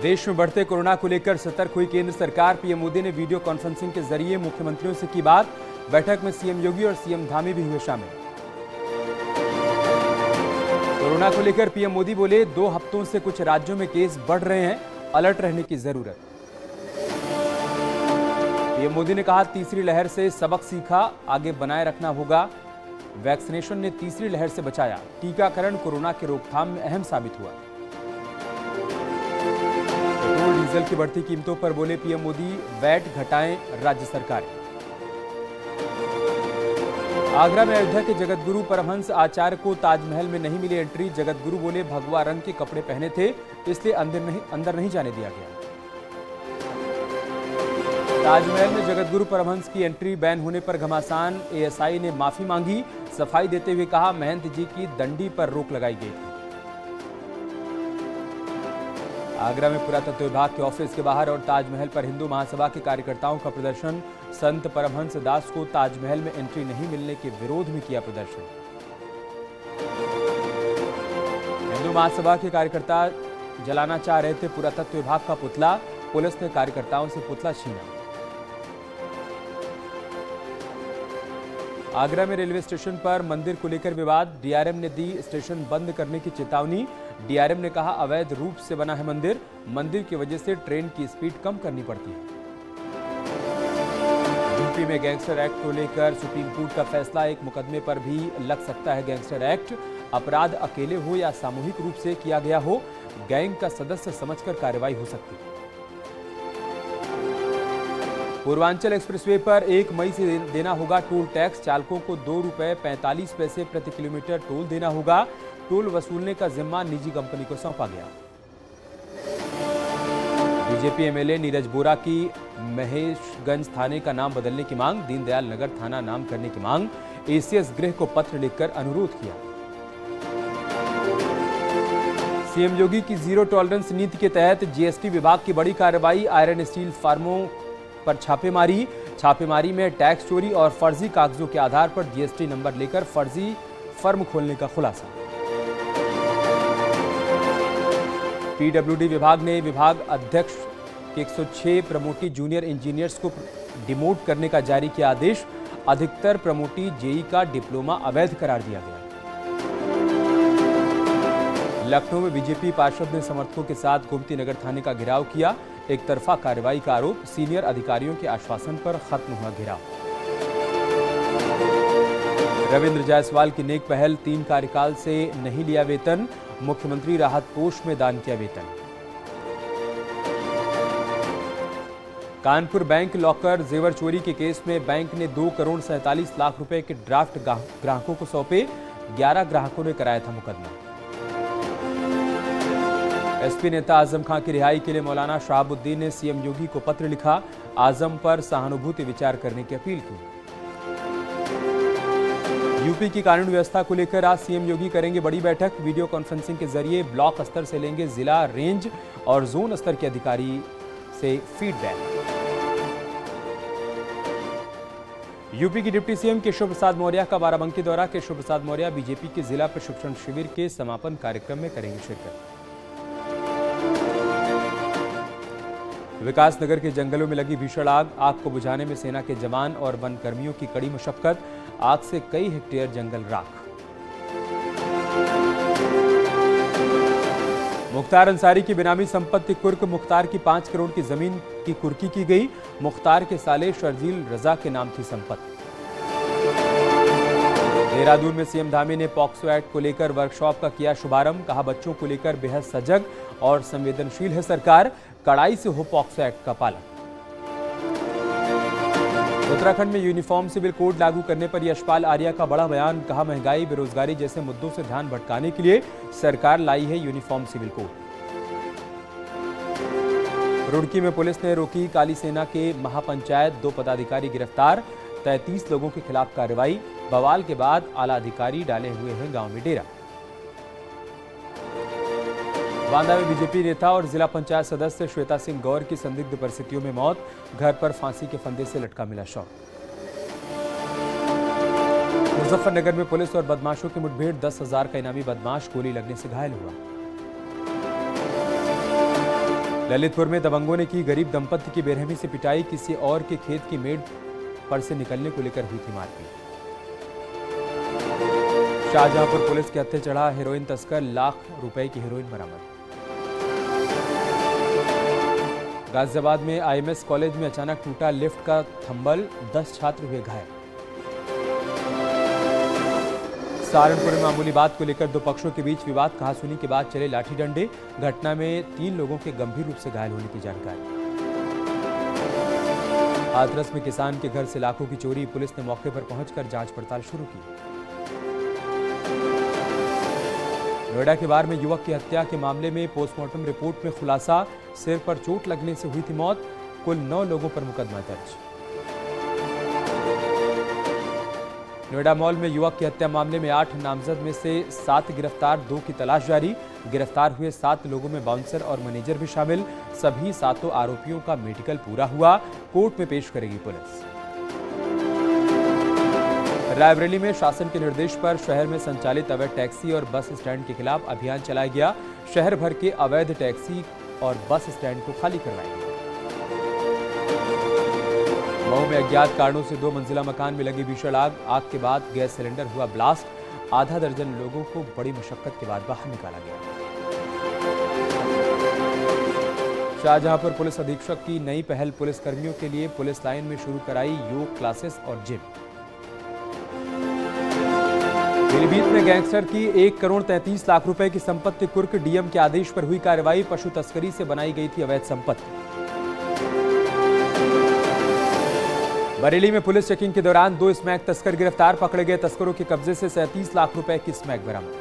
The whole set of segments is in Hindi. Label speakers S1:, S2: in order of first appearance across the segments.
S1: देश में बढ़ते कोरोना को लेकर सतर्क हुई केंद्र सरकार। पीएम मोदी ने वीडियो कॉन्फ्रेंसिंग के जरिए मुख्यमंत्रियों से की बात। बैठक में सीएम योगी और सीएम धामी भी हुए शामिल। कोरोना को लेकर पीएम मोदी बोले, 2 हफ्तों से कुछ राज्यों में केस बढ़ रहे हैं, अलर्ट रहने की जरूरत। पीएम मोदी ने कहा, तीसरी लहर से सबक सीखा, आगे बनाए रखना होगा। वैक्सीनेशन ने तीसरी लहर से बचाया, टीकाकरण कोरोना के रोकथाम में अहम साबित हुआ। पेट्रोल डीजल की बढ़ती कीमतों पर बोले पीएम मोदी, वैट घटाएं राज्य सरकारें। आगरा में अयोध्या के जगतगुरु परमहंस आचार्य को ताजमहल में नहीं मिली एंट्री। जगतगुरु बोले, भगवा रंग के कपड़े पहने थे, इसलिए अंदर नहीं जाने दिया गया। ताजमहल में जगतगुरु परमहंस की एंट्री बैन होने पर घमासान। एएसआई ने माफी मांगी। सफाई देते हुए कहा, महंत जी की दंडी पर रोक लगाई गई थी। आगरा में पुरातत्व विभाग के ऑफिस के बाहर और ताजमहल पर हिंदू महासभा के कार्यकर्ताओं का प्रदर्शन। संत परमहंस दास को ताजमहल में एंट्री नहीं मिलने के विरोध में किया प्रदर्शन। हिंदू महासभा के कार्यकर्ता जलाना चाह रहे थे पुरातत्व विभाग का पुतला। पुलिस ने कार्यकर्ताओं से पुतला छीना। आगरा में रेलवे स्टेशन पर मंदिर को लेकर विवाद। डीआरएम ने दी स्टेशन बंद करने की चेतावनी। डीआरएम ने कहा, अवैध रूप से बना है मंदिर, मंदिर की वजह से ट्रेन की स्पीड कम करनी पड़ती है। यूपी में गैंगस्टर एक्ट को लेकर सुप्रीम कोर्ट का फैसला। एक मुकदमे पर भी लग सकता है गैंगस्टर एक्ट। अपराध अकेले हो या सामूहिक रूप से किया गया हो, गैंग का सदस्य समझकर कार्रवाई हो सकती है। पूर्वांचल एक्सप्रेसवे पर 1 मई से देना होगा टोल टैक्स। चालकों को ₹2.45 प्रति किलोमीटर टोल देना होगा। टोल वसूलने का जिम्मा निजी कंपनी को सौंपा गया। बीजेपी एमएलए नीरज बोरा की महेशगंज थाने का नाम बदलने की मांग। दीनदयाल नगर थाना नाम करने की मांग। एसीएस गृह को पत्र लिखकर अनुरोध किया। सीएम योगी की जीरो टॉलरेंस नीति के तहत जीएसटी विभाग की बड़ी कार्रवाई। आयरन स्टील फार्मों पर छापेमारी में टैक्स चोरी और फर्जी कागजों के आधार पर जीएसटी नंबर लेकर फर्जी फर्म खोलने का खुलासा। पीडब्ल्यूडी विभाग ने विभाग अध्यक्ष के 106 प्रमोटी जूनियर इंजीनियर्स को डिमोट करने का जारी किया आदेश। अधिकतर प्रमोटी जेई का डिप्लोमा अवैध करार दिया गया। लखनऊ में बीजेपी पार्षद ने समर्थकों के साथ गोमती नगर थाने का घेराव किया। एक तरफा कार्रवाई का आरोप। सीनियर अधिकारियों के आश्वासन पर खत्म हुआ घेराव। रविंद्र जायसवाल की नेक पहल। 3 कार्यकाल से नहीं लिया वेतन, मुख्यमंत्री राहत कोष में दान किया वेतन। कानपुर बैंक लॉकर जेवर चोरी के केस में बैंक ने 2 करोड़ 47 लाख रुपए के ड्राफ्ट ग्राहकों को सौंपे। 11 ग्राहकों ने कराया था मुकदमा। एसपी नेता आजम खान की रिहाई के लिए मौलाना शहाबुद्दीन ने सीएम योगी को पत्र लिखा। आजम पर सहानुभूति विचार करने की अपील की। यूपी की कानून व्यवस्था को लेकर आज सीएम योगी करेंगे बड़ी बैठक। वीडियो कॉन्फ्रेंसिंग के जरिए ब्लॉक स्तर से लेंगे जिला, रेंज और जोन स्तर के अधिकारी से फीडबैक। यूपी की डिप्टी सीएम केशव प्रसाद मौर्य का बाराबंकी दौरा। केशव प्रसाद मौर्य बीजेपी के जिला प्रशिक्षण शिविर के समापन कार्यक्रम में करेंगे शिरकत। विकासनगर के जंगलों में लगी भीषण आग को बुझाने में सेना के जवान और वन कर्मियों की कड़ी मशक्कत। आग से कई हेक्टेयर जंगल राख। मुख्तार अंसारी की बेनामी संपत्ति कुर्क। मुख्तार की 5 करोड़ की जमीन की कुर्की की गई। मुख्तार के साले शर्जील रजा के नाम थी संपत्ति। देहरादून में सीएम धामी ने पॉक्सो एक्ट को लेकर वर्कशॉप का किया शुभारंभ। कहा, बच्चों को लेकर बेहद सजग और संवेदनशील है सरकार। कड़ाई से हो पॉक्सो एक्ट का पालन। उत्तराखंड में यूनिफॉर्म सिविल कोड लागू करने पर यशपाल आर्या का बड़ा बयान। कहा, महंगाई बेरोजगारी जैसे मुद्दों से ध्यान भटकाने के लिए सरकार लाई है यूनिफॉर्म सिविल कोड। रुड़की में पुलिस ने रोकी काली सेना के महापंचायत। 2 पदाधिकारी गिरफ्तार। 33 लोगों के खिलाफ कार्रवाई। बवाल के बाद आला अधिकारी डाले हुए हैं गांव में डेरा। बांदा में बीजेपी नेता और जिला पंचायत सदस्य श्वेता सिंह गौर की संदिग्ध परिस्थितियों में मौत। घर पर फांसी के फंदे से लटका मिला शव। मुजफ्फरनगर में पुलिस और बदमाशों की मुठभेड़। 10,000 का इनामी बदमाश गोली लगने से घायल हुआ। ललितपुर में दबंगों ने की गरीब दंपत्ति की बेरहमी से पिटाई। किसी और के खेत की मेड़ पर से निकलने को लेकर हुई थी मारपीट। शाहजहांपुर पुलिस के हत्थे चढ़ा हेरोइन तस्कर, लाख रुपए की हेरोइन बरामद। गाजियाबाद में आईएमएस कॉलेज में अचानक टूटा लिफ्ट का थंबल, 10 छात्र हुए घायल। सहारनपुर में मामूली बात को लेकर दो पक्षों के बीच विवाद, कहासुनी के बाद चले लाठी डंडे। घटना में 3 लोगों के गंभीर रूप से घायल होने की जानकारी। हाथरस में किसान के घर से लाखों की चोरी, पुलिस ने मौके पर पहुंचकर जांच पड़ताल शुरू की। नोएडा के बार में युवक की हत्या के मामले में पोस्टमार्टम रिपोर्ट में खुलासा, सिर पर चोट लगने से हुई थी मौत। कुल 9 लोगों पर मुकदमा दर्ज। नोएडा मॉल में युवक की हत्या मामले में 8 नामजद में से 7 गिरफ्तार, 2 की तलाश जारी। गिरफ्तार हुए 7 लोगों में बाउंसर और मैनेजर भी शामिल। सभी 7 आरोपियों का मेडिकल पूरा हुआ, कोर्ट में पेश करेगी पुलिस। रायबरेली में शासन के निर्देश पर शहर में संचालित अवैध टैक्सी और बस स्टैंड के खिलाफ अभियान चलाया गया। शहर भर के अवैध टैक्सी और बस स्टैंड को खाली करवाया गया। मऊ में अज्ञात कारणों से 2 मंजिला मकान में लगी भीषण आग। आग के बाद गैस सिलेंडर हुआ ब्लास्ट। आधा दर्जन लोगों को बड़ी मशक्कत के बाद बाहर निकाला गया। शाहजहांपुर पुलिस अधीक्षक की नई पहल, पुलिस कर्मियों के लिए पुलिस लाइन में शुरू कराई योग क्लासेस और जिम। पीलीभीत में गैंगस्टर की 1 करोड़ 33 लाख रुपए की संपत्ति कुर्क, डीएम के आदेश पर हुई कार्रवाई। पशु तस्करी से बनाई गई थी अवैध संपत्ति। बरेली में पुलिस चेकिंग के दौरान 2 स्मैक तस्कर गिरफ्तार, पकड़े गए तस्करों के कब्जे से 37 लाख रुपए की स्मैक बरामद।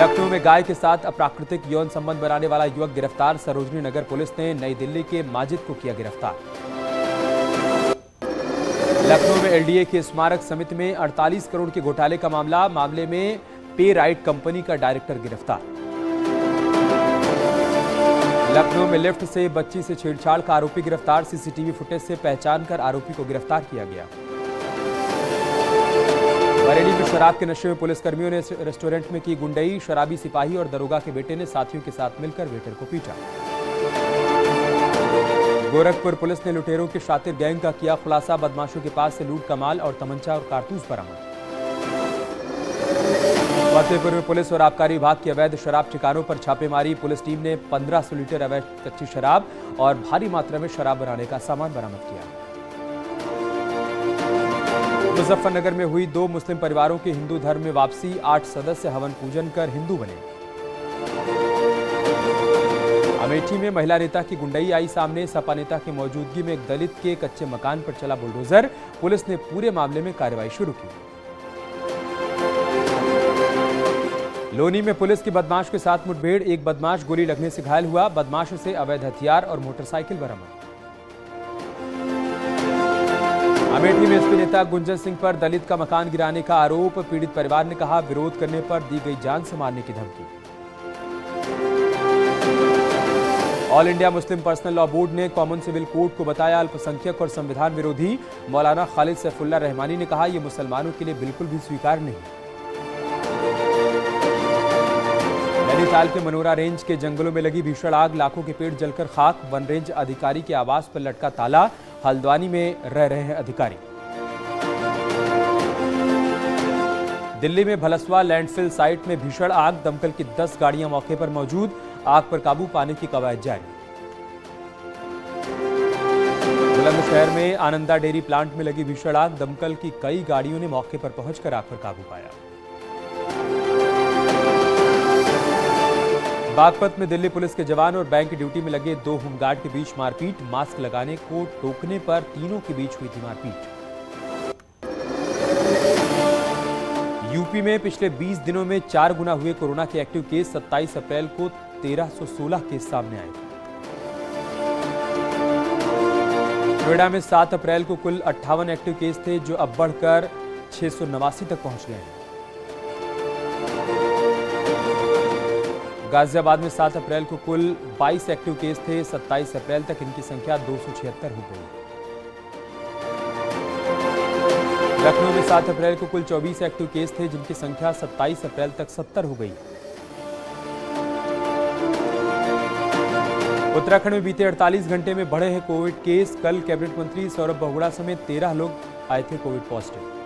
S1: लखनऊ में गाय के साथ अप्राकृतिक यौन संबंध बनाने वाला युवक गिरफ्तार। सरोजनी नगर पुलिस ने नई दिल्ली के माजिद को किया गिरफ्तार। लखनऊ में एलडीए की स्मारक समिति में 48 करोड़ के घोटाले का मामले में पे राइट कंपनी का डायरेक्टर गिरफ्तार। लखनऊ में लिफ्ट से बच्ची से छेड़छाड़ का आरोपी गिरफ्तार। सीसीटीवी फुटेज से पहचान कर आरोपी को गिरफ्तार किया गया। बरेली में शराब के नशे में पुलिसकर्मियों ने रेस्टोरेंट में की गुंडई। शराबी सिपाही और दरोगा के बेटे ने साथियों के साथ मिलकर वेटर को पीटा। गोरखपुर पुलिस ने लुटेरों के शातिर गैंग का किया खुलासा। बदमाशों के पास से लूट का माल और तमंचा और कारतूस बरामद। फतेहपुर में पुलिस और आबकारी विभाग की अवैध शराब ठिकानों पर छापेमारी। पुलिस टीम ने 1500 लीटर अवैध कच्ची शराब और भारी मात्रा में शराब बनाने का सामान बरामद किया। मुजफ्फरनगर में हुई 2 मुस्लिम परिवारों की हिंदू धर्म में वापसी। 8 सदस्य हवन पूजन कर हिंदू बने। अमेठी में महिला नेता की गुंडई आई सामने। सपा नेता की मौजूदगी में एक दलित के कच्चे मकान पर चला बुलडोजर। पुलिस ने पूरे मामले में कार्रवाई शुरू की। लोनी में पुलिस की बदमाश के साथ मुठभेड़। एक बदमाश गोली लगने से घायल हुआ। बदमाश से अवैध हथियार और मोटरसाइकिल बरामद। अमेठी में एसपी नेता गुंजन सिंह पर दलित का मकान गिराने का आरोप। पीड़ित परिवार ने कहा विरोध करने पर दी गई जान से मारने की धमकी। All India Muslim personal law board ने कॉमन सिविल कोड को बताया अल्पसंख्यक और संविधान विरोधी। मौलाना खालिद सैफुल्लाह रहमानी ने कहा यह मुसलमानों के लिए बिल्कुल भी स्वीकार्य नहीं। नैनीताल के मनोरा रेंज के जंगलों में लगी भीषण आग। लाखों के पेड़ जलकर खाक। वन रेंज अधिकारी के आवास पर लटका ताला। हल्द्वानी में रह रहे हैं अधिकारी। दिल्ली में भलसवा लैंडफिल साइट में भीषण आग। दमकल की 10 गाड़ियां मौके पर मौजूद। आग पर काबू पाने की कवायद जारी। बुलंदशहर में आनंदा डेयरी प्लांट में लगी भीषण आग। दमकल की कई गाड़ियों ने मौके पर पहुंचकर आग पर काबू पाया। बागपत में दिल्ली पुलिस के जवान और बैंक ड्यूटी में लगे 2 होमगार्ड के बीच मारपीट। मास्क लगाने को टोकने पर तीनों के बीच हुई थी मारपीट। यूपी में पिछले 20 दिनों में 4 गुना हुए कोरोना के एक्टिव केस। 27 अप्रैल को 1316 केस सामने आए। नोएडा में 7 अप्रैल को कुल 58 एक्टिव केस थे, जो अब बढ़कर 689 तक पहुंच गए हैं। गाजियाबाद में 7 अप्रैल को कुल 22 एक्टिव केस थे। 27 अप्रैल तक इनकी संख्या 276 हो गई। लखनऊ में 7 अप्रैल को कुल 24 एक्टिव केस थे, जिनकी संख्या 27 अप्रैल तक 70 हो गई। उत्तराखंड में बीते 48 घंटे में बढ़े हैं कोविड केस। कल कैबिनेट मंत्री सौरभ बहुगुणा समेत 13 लोग आए थे कोविड पॉजिटिव।